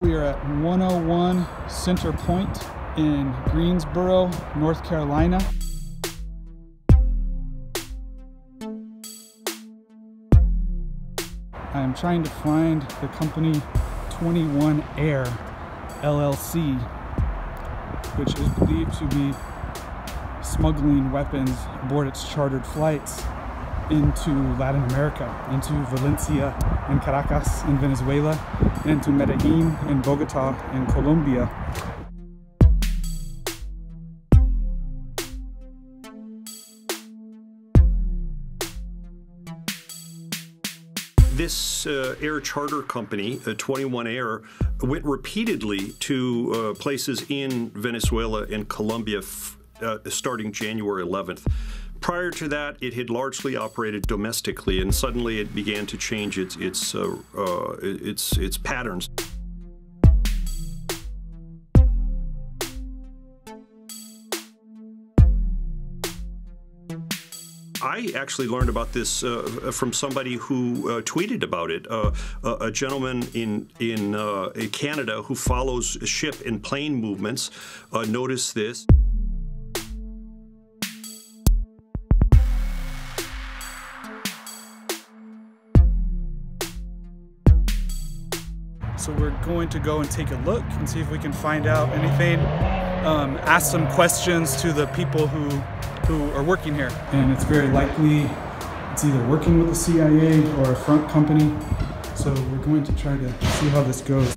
We are at 101 Center Point in Greensboro, North Carolina. I am trying to find the company 21 Air LLC, which is believed to be smuggling weapons aboard its chartered flights into Latin America, into Valencia and Caracas in Venezuela, and into Medellin and Bogota in Colombia. This air charter company, 21 Air, went repeatedly to places in Venezuela and Colombia starting January 11th. Prior to that, it had largely operated domestically, and suddenly it began to change its patterns. I actually learned about this from somebody who tweeted about it. A gentleman in Canada who follows ship and plane movements noticed this. So we're going to go and take a look and see if we can find out anything. Ask some questions to the people who are working here. And it's very likely it's either working with the CIA or a front company. So we're going to try to see how this goes.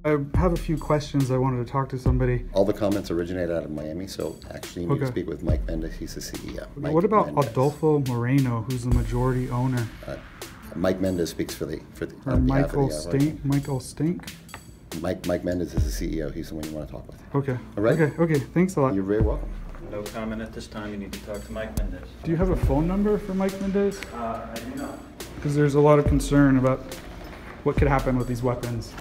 I have a few questions. I wanted to talk to somebody. All the comments originate out of Miami, so actually you need to speak with Mike Mendez. He's the CEO. What about Adolfo Moreno, who's the majority owner? Mike Mendez speaks for the Michael Stink. Michael Stink. Mike Mendez is the CEO. He's the one you want to talk with. Okay. All right. Okay. Thanks a lot. You're very welcome. No comment at this time. You need to talk to Mike Mendez. Do you have a phone number for Mike Mendez? I do not. Because there's a lot of concern about what could happen with these weapons.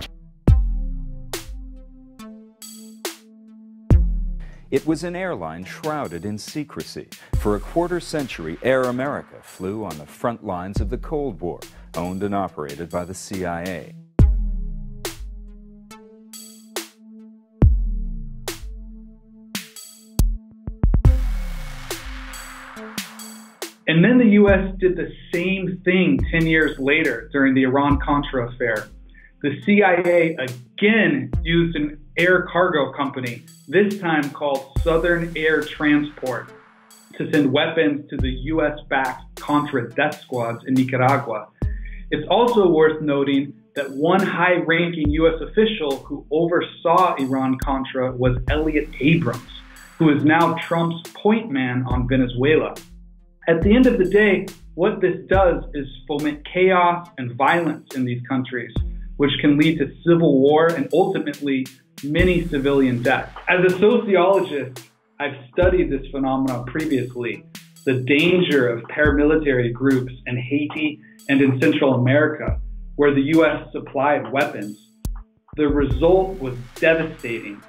It was an airline shrouded in secrecy. For a quarter century, Air America flew on the front lines of the Cold War, owned and operated by the CIA. And then the U.S. did the same thing 10 years later during the Iran-Contra affair. The CIA again used an air cargo company, this time called Southern Air Transport, to send weapons to the U.S.-backed Contra death squads in Nicaragua. It's also worth noting that one high-ranking U.S. official who oversaw Iran-Contra was Elliot Abrams, who is now Trump's point man on Venezuela. At the end of the day, what this does is foment chaos and violence in these countries, which can lead to civil war and ultimately many civilian deaths. As a sociologist, I've studied this phenomenon previously, the danger of paramilitary groups in Haiti and in Central America, where the U.S. supplied weapons. The result was devastating,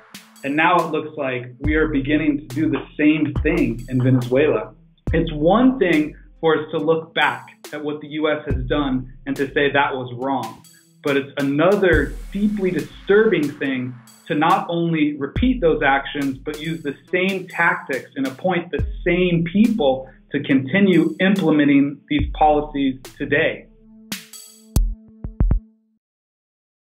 and now it looks like we are beginning to do the same thing in Venezuela. It's one thing for us to look back at what the U.S. has done and to say that was wrong. But it's another deeply disturbing thing to not only repeat those actions, but use the same tactics and appoint the same people to continue implementing these policies today.